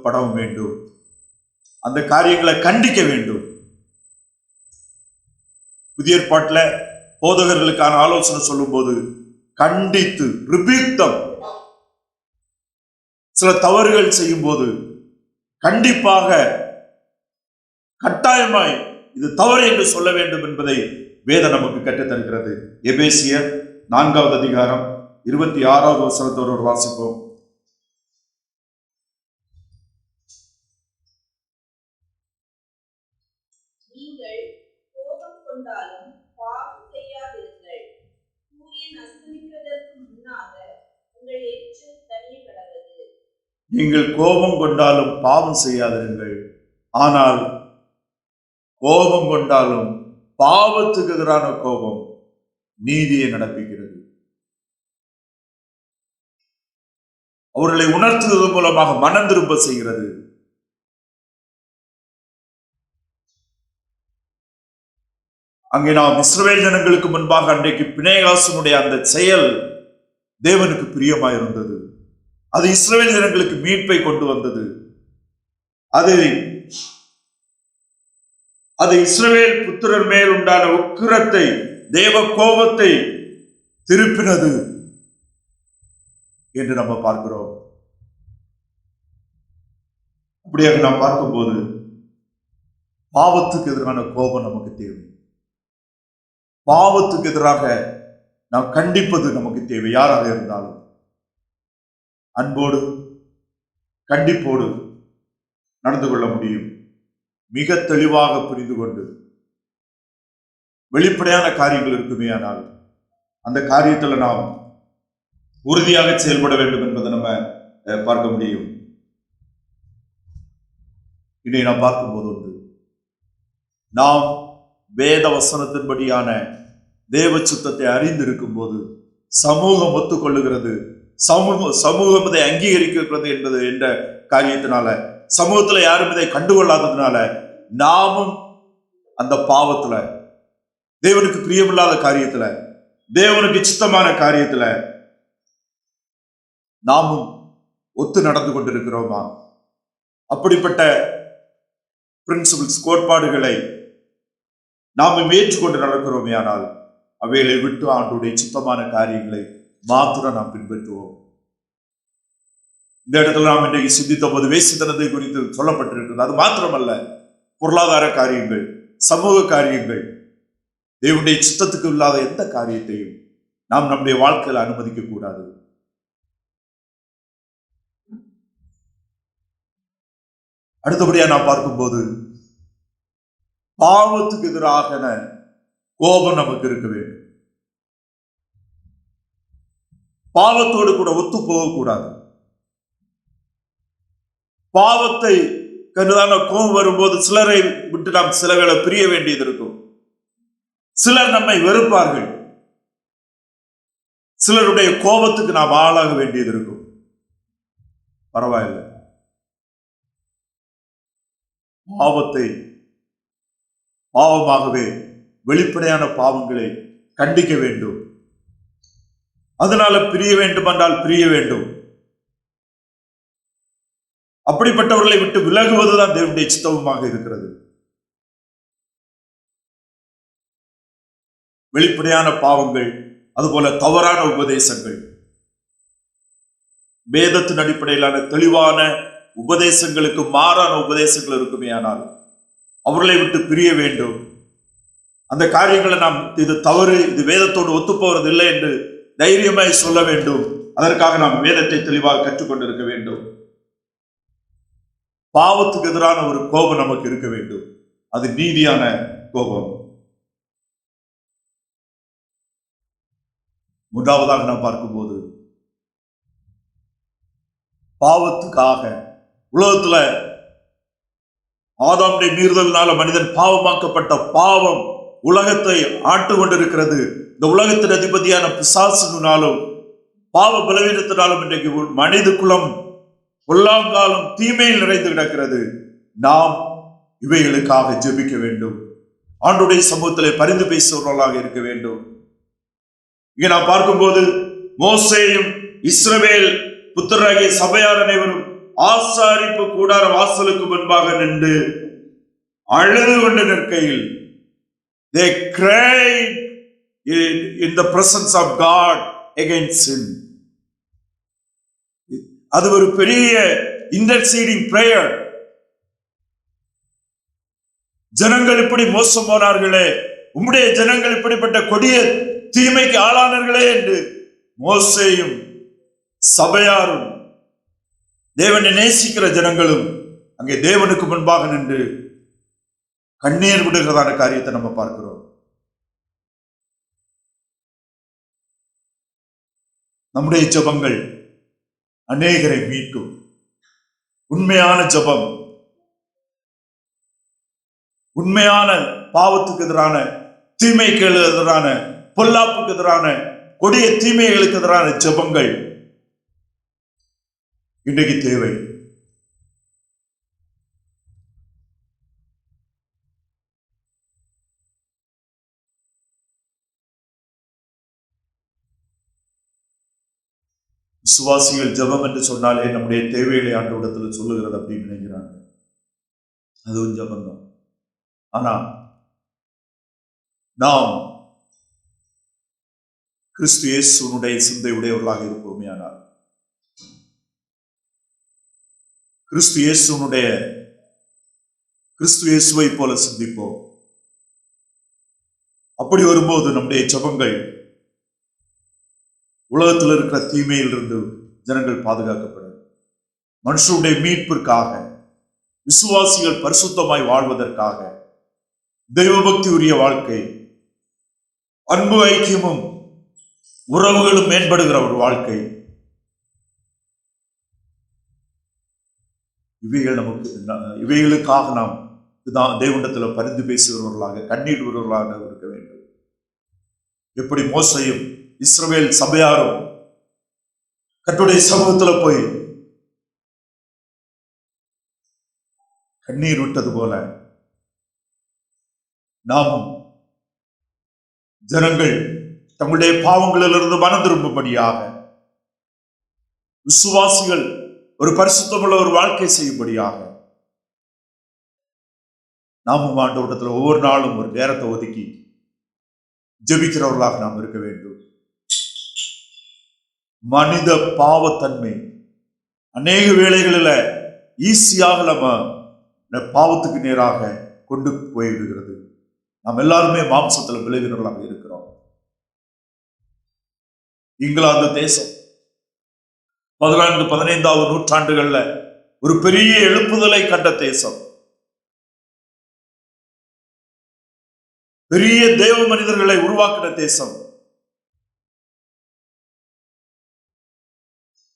படவும் வேண்டும், அந்த காரியங்களை கண்டிக்க வேண்டும். புதிய ஏற்பாட்டுல போதகர்களுக்கான ஆலோசனை சொல்லும் போது கண்டித்து ரிபீக்தம், சில தவறுகள் செய்யும் போது கண்டிப்பாக கட்டாயமாய் இது தவறு என்று சொல்ல வேண்டும் என்பதை வேதம் நமக்கு கற்றுத்தருகிறது. எபேசியர் 4வது அதிகாரம் 26வது வசனத்தோடு வாசிப்போம். நீங்கள் கோபம் கொண்டாலும் பாவம் செய்யாதிருங்கள். சூரியன் அஸ்தமிக்கிறதற்கு முன்னாக உங்கள் எரிச்சல் தணிய கடவது. நீங்கள் கோபம் கொண்டாலும் பாவம் செய்யாதிருங்கள். ஆனால் கோபம் கொண்டாலும் பாவத்துக்கு எதிரான கோபம் நீதியை நடப்பிக்கிறது. அவர்களை உணர்த்துவதன் மூலமாக மனம் திரும்ப செய்கிறது. அங்கே நாம் இஸ்ரவேல் ஜனங்களுக்கு முன்பாக அன்றைக்கு பினேகாசனுடைய அந்த செயல் தேவனுக்கு பிரியமாயிருந்தது. அது இஸ்ரவேல் ஜனங்களுக்கு மீட்பை கொண்டு வந்தது. அது இஸ்ரவேல் புத்திரர் மேல் உண்டான உக்கிரத்தை, தேவ கோபத்தை திருப்பினது என்று நம்ம பார்க்கிறோம். அப்படியாக நாம் பார்க்கும்போது பாவத்துக்கு எதிரான கோபம் நமக்கு தேவை. பாவத்துக்கு எதிராக நாம் கண்டிப்பது நமக்கு தேவை. யாராக இருந்தாலும் அன்போடு கண்டிப்போடு நடந்து கொள்ள முடியும். மிக தெளிவாக புரிந்து கொண்டு வெளிப்படையான காரியங்கள் இருக்குமே, ஆனால் அந்த காரியத்தில் நாம் உறுதியாக செயல்பட வேண்டும் என்பதை நம்ம பார்க்க முடியும். இதை நாம் பார்க்கும்போது நாம் வேத வசனத்தின்படியான தேவ சுத்தத்தை அறிந்திருக்கும் போது சமூகம் ஒத்துக்கொள்ளுகிறது, சமூகம் இதை அங்கீகரிக்கிறது என்பது என்ற காரியத்தினால, சமூகத்துல யாரும் இதை கண்டுகொள்ளாததுனால நாமும் அந்த பாவத்துல, தேவனுக்கு பிரியமில்லாத காரியத்துல, தேவனுக்கு சித்தமான காரியத்துல நாமும் ஒத்து நடந்து கொண்டிருக்கிறோமா? அப்படிப்பட்ட பிரின்சிபிள்ஸ், கோட்பாடுகளை நாம் ஏற்றுக்கொண்டு நடக்கிறோமே, ஆனால் அவைகளை விட்டு ஆண்டுடைய சித்தமான காரியங்களை மாத்திரம் நாம் பின்பற்றுவோம். இந்த இடத்துல நாம் இன்றைக்கு சிந்தித்த போது வேசித்தனத்தை குறித்து சொல்லப்பட்டிருக்கிறது. அது மாத்திரமல்ல, பொருளாதார காரியங்கள், சமூக காரியங்கள், தேவனுடைய சித்தத்துக்கு இல்லாத எந்த காரியத்தையும் நாம் நம்முடைய வாழ்க்கையில் அனுமதிக்க கூடாது. அடுத்தபடியா நாம் பார்க்கும்போது பாவத்துக்கு எதிராக கோபம் நமக்கு இருக்க வேண்டும். பாவத்தோடு கூட ஒத்து போகக்கூடாது. பாவத்தை கண்டுதான கோபம் வரும்போது சிலரை விட்டு நாம் சில வேளை பிரிய வேண்டியது இருக்கும். சிலர் நம்மை வெறுப்பார்கள். சிலருடைய கோபத்துக்கு நாம் ஆளாக வேண்டியது இருக்கும். பரவாயில்லை, பாவத்தை பாவமாகவே வெளிப்படையான பாவங்களை கண்டிக்க வேண்டும். அதனால பிரிய வேண்டும் என்றால் பிரிய வேண்டும். அப்படிப்பட்டவர்களை விட்டு விலகுவதுதான் தேவனுடைய சித்தமாக இருக்கிறது. வெளிப்படையான பாவங்கள், அதுபோல தவறான உபதேசங்கள், வேதத்தின் அடிப்படையிலான தெளிவான உபதேசங்களுக்கு மாறான உபதேசங்கள் இருக்குமே, ஆனால் அவர்களை விட்டு பிரிய வேண்டும். அந்த காரியங்களை நாம் இது தவறு, இது வேதத்தோடு ஒத்துப்போவது இல்லை என்று தைரியமாய் சொல்ல வேண்டும். அதற்காக நாம் வேதத்தை தெளிவாக கற்றுக்கொண்டிருக்க வேண்டும். பாவத்துக்கு எதிரான ஒரு கோபம் நமக்கு இருக்க வேண்டும். அது நீதியான கோபம். மூன்றாவதாக நாம் பார்க்கும்போது, பாவத்துக்காக உலகத்துல ஆதாமுடைய மீறுதலினால மனிதன் பாவமாக்கப்பட்ட பாவம் உலகத்தை ஆட்டு கொண்டிருக்கிறது. இந்த உலகத்தின் அதிபதியான பிசாசினாலும் பாவ பலவீனத்தினாலும் இன்றைக்கு மனித குலம் பொல்லாங்காலம் தீமையில் நிறைந்து கிடக்கிறது. நாம் இவைகளுக்காக ஜெபிக்க வேண்டும். ஆண்டவருடைய சமூகத்திலே பரிந்து பேசுபவர்களாக இருக்க வேண்டும். இங்கே நாம் பார்க்கும்போது மோசேயும் இஸ்ரவேல் புத்திரராகிய சபையார் அனைவரும் ஆசாரிப்பு கூடார வாசலுக்கு முன்பாக நின்று அழுது கொண்டு நிற்கையில், they cried in the presence of God against sin. அது ஒரு பெரிய interceding prayer. ஜனங்கள் இப்படி மோசம் போனார்களே, உம்முடைய ஜனங்கள் இப்படிப்பட்ட கொடிய தீமைக்கு ஆளானார்களே என்று மோசேயும் சபையாரும் தேவனை நேசிக்கிற ஜனங்களும் அங்கே தேவனுக்கு முன்பாக நின்று கண்ணீர் விடுகிறதான காரியத்தை நம்ம பார்க்கிறோம். நம்முடைய ஜெபங்கள் அநேகரை மீட்கும். உண்மையான ஜெபம், உண்மையான பாவத்துக்கு எதிரான, தீமைக்கு எதிரான, பொல்லாப்புக்கு எதிரான, கொடிய தீமைகளுக்கு எதிரான ஜெபங்கள் இன்றைக்கு தேவை. விசுவாசிகள் ஜெபம் என்று சொன்னாலே நம்முடைய தேவைகளை ஆண்டவரிடத்தில் சொல்லுகிறது அப்படின்னு நினைக்கிறாங்க. அதுவும் ஜெபம் தான். ஆனா நாம் கிறிஸ்து இயேசுனுடைய சிந்தை உடையவர்களாக இருப்போமே, ஆனால் கிறிஸ்து இயேசுவை போல சிந்திப்போம். அப்படி வரும்போது நம்முடைய ஜெபங்கள் உலகத்தில் இருக்கிற தீமையிலிருந்து ஜனங்கள் பாதுகாக்கப்படும். மனுஷனுடைய மீட்பிற்காக, விசுவாசிகள் பரிசுத்தமாய் வாழ்வதற்காக, தெய்வபக்தி உரிய வாழ்க்கை, அன்பு ஐக்கியமும் உறவுகளும் மேம்படுகிற ஒரு வாழ்க்கை, இவைகளுக்காக நாம் தேவனிடத்தில் பரிந்து பேசுகிறவர்களாக, கண்ணீர் விடுவர்களாக இருக்க வேண்டும். எப்படி மோசேயும் இஸ்ரவேல் சபையாரும் கர்த்தருடைய சமூகத்தில் போய் கண்ணீர் விட்டது போல நாமும் ஜனங்கள் தங்களுடைய பாவங்களிலிருந்து மனம் திரும்பும்படியாக, விசுவாசிகள் ஒரு பரிசுத்தமுள்ள ஒரு வாழ்க்கை செய்யும்படியாக நாமும் ஆண்டவரிடத்தில் ஒவ்வொரு நாளும் ஒரு நேரத்தை ஒதுக்கி ஜெபிக்கிறவர்களாக நாம் இருக்க வேண்டும். மனித பாவத்தன்மை அநேக வேளைகளில் ஈஸியாக நம்ம பாவத்துக்கு நேராக கொண்டு போய்விடுகிறது. நாம் எல்லாருமே மாம்சத்தில் விளைவினர்களாக இருக்கிறோம். இங்கிலாந்து தேசம் 14-15வது நூற்றாண்டுகள்ல ஒரு பெரிய எழுப்புதலை கண்ட தேசம். பெரிய தேவ மனிதர்களை உருவாக்கின தேசம்.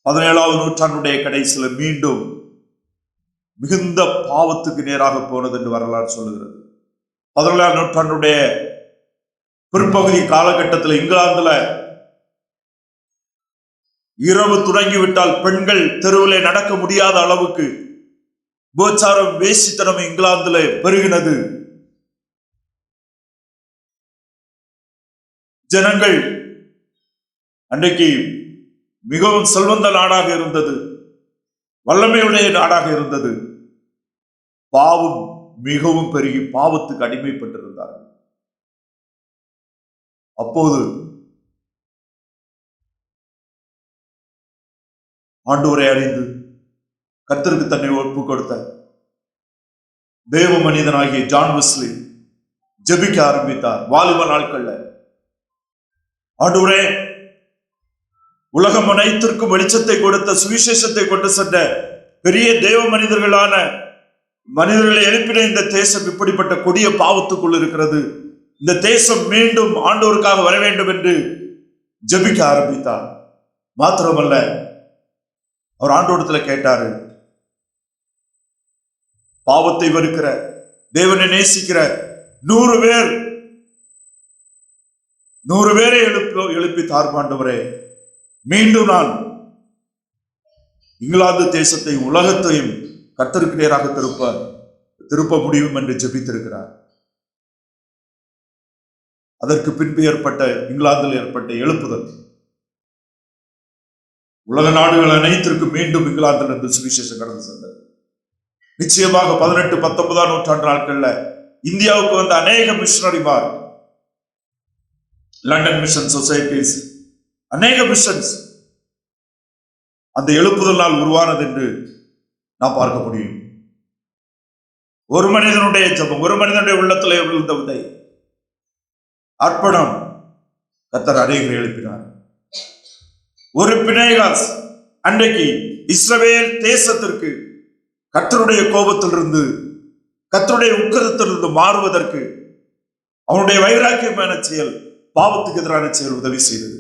17வது நூற்றாண்டுடைய கடைசியில் மீண்டும் மிகுந்த பாவத்துக்கு நேராக போனது என்று வரலாறு சொல்லுகிறது. 17ஆம் நூற்றாண்டுடைய பிற்பகுதி காலகட்டத்தில் இங்கிலாந்துல இரவு தொடங்கிவிட்டால் பெண்கள் தெருவிலே நடக்க முடியாத அளவுக்கு விபச்சாரம், வேசித்தனம் இங்கிலாந்துல பெருகினது. ஜனங்கள் அன்றைக்கு மிகவும் செல்வந்த நாடாக இருந்தது, வல்லமையுடைய நாடாக இருந்தது. பாவம் மிகவும் பெருகி பாவத்துக்கு அடிமைப்பட்டிருந்தார்கள். அப்போது ஆண்டவரை அறிந்து கர்த்தருக்கு தன்னை ஒப்பு கொடுத்த தேவ மனிதனாகிய ஜான் வெஸ்லி ஜெபிக்க ஆரம்பித்தார். வாலிப நாட்கள்ல, ஆண்டவரே, உலகம் அனைத்திற்கும் வெளிச்சத்தை கொடுத்த, சுவிசேஷத்தை கொண்டு சென்ற பெரிய தேவ மனிதர்களான மனிதர்களை எழுப்பின இந்த தேசம் இப்படிப்பட்ட கொடிய பாவத்துக்குள் இருக்கிறது. இந்த தேசம் மீண்டும் ஆண்டவருக்காக வர வேண்டும் என்று ஜெபிக்க ஆரம்பித்தார். மாத்திரமல்ல, அவர் ஆண்டவரிடத்துல கேட்டாரு, பாவத்தை வெறுக்கிற, தேவனை நேசிக்கிற 100 பேரை எழுப்பி தார்மாண்டவரே, மீண்டும் நான் இங்கிலாந்து தேசத்தையும் உலகத்தையும் கர்த்தருக்கு நேராக திருப்ப முடியும் என்று ஜெபித்திருக்கிறார். அதற்கு பின்பு ஏற்பட்ட இங்கிலாந்தில் ஏற்பட்ட எழுப்புதல் உலக நாடுகள் அனைத்திற்கும் மீண்டும் இங்கிலாந்திலிருந்து சுவிசேஷம் கடந்து சென்றது. நிச்சயமாக 18, 19ஆம் நூற்றாண்டு நாட்கள்ல இந்தியாவுக்கு வந்த அநேக மிஷனரிமார், லண்டன் மிஷன் சொசைட்டிஸ், அநேக மிஷன்ஸ் அந்த எழுப்புதலால் உருவானது என்று நாம் பார்க்க முடியும். ஒரு மனிதனுடைய ஜெபம், ஒரு மனிதனுடைய உள்ளத்திலே விழுந்த விதை, அர்ப்பணம், கர்த்தர் அநேகரை எழுப்பினார். ஒரு பினேகாஸ் அன்றைக்கு இஸ்ரவேல் தேசத்திற்கு கர்த்தருடைய கோபத்திலிருந்து, கர்த்தருடைய உக்கிரத்திலிருந்து மாறுவதற்கு அவனுடைய வைராக்கியமான செயல், பாவத்துக்கு எதிரான செயல் உதவி செய்தது.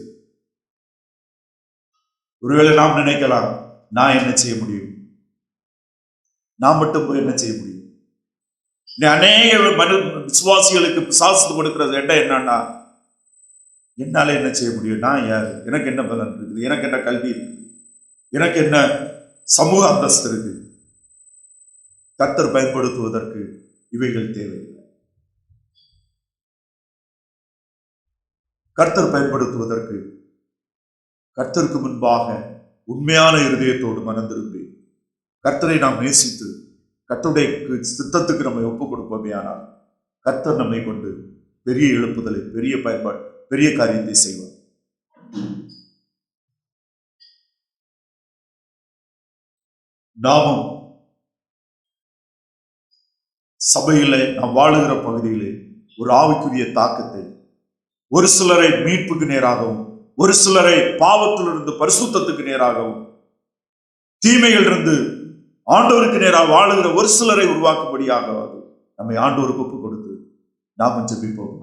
ஒருவேளை நாம் நினைக்கலாம், நான் என்ன செய்ய முடியும், நான் மட்டும் போய் என்ன செய்ய முடியும்? அநேக விசுவாசிகளுக்கு பிசாசு கொடுக்கிறது என்னன்னா, என்னால என்ன செய்ய முடியும், நான் யாரு, எனக்கு என்ன பலன் இருக்குது, எனக்கு என்ன கல்வி இருக்குது, எனக்கு என்ன சமூக அந்தஸ்து இருக்கு. கர்த்தர் பயன்படுத்துவதற்கு இவைகள் தேவையில்லை. கர்த்தர் பயன்படுத்துவதற்கு கர்த்தருக்கு முன்பாக உண்மையான இருதயத்தோடு மனம் திரும்பி கர்த்தரை நாம் நேசித்து கர்த்தருடைய சித்தத்துக்கு நம்மை ஒப்புக் கொடுப்போமே, ஆனால் கர்த்தர் நம்மை கொண்டு பெரிய எழுப்புதலை, பெரிய காரியத்தை செய்வார். நாமும் சபையிலே, நாம் வாழுகிற பகுதியிலே ஒரு ஆவிக்குரிய தாக்கத்தை, ஒரு சிலரை மீட்புக்கு நேராகவும், ஒரு சிலரை பாவத்திலிருந்து பரிசுத்தத்துக்கு நேராகவும், தீமையிலிருந்து ஆண்டவருக்கு நேராக வாழுகிற ஒரு சிலரை உருவாக்கும்படியாக நம்மை ஆண்டவருக்கு ஒப்புக் கொடுத்து நாமும் ஜெபிப்போம்.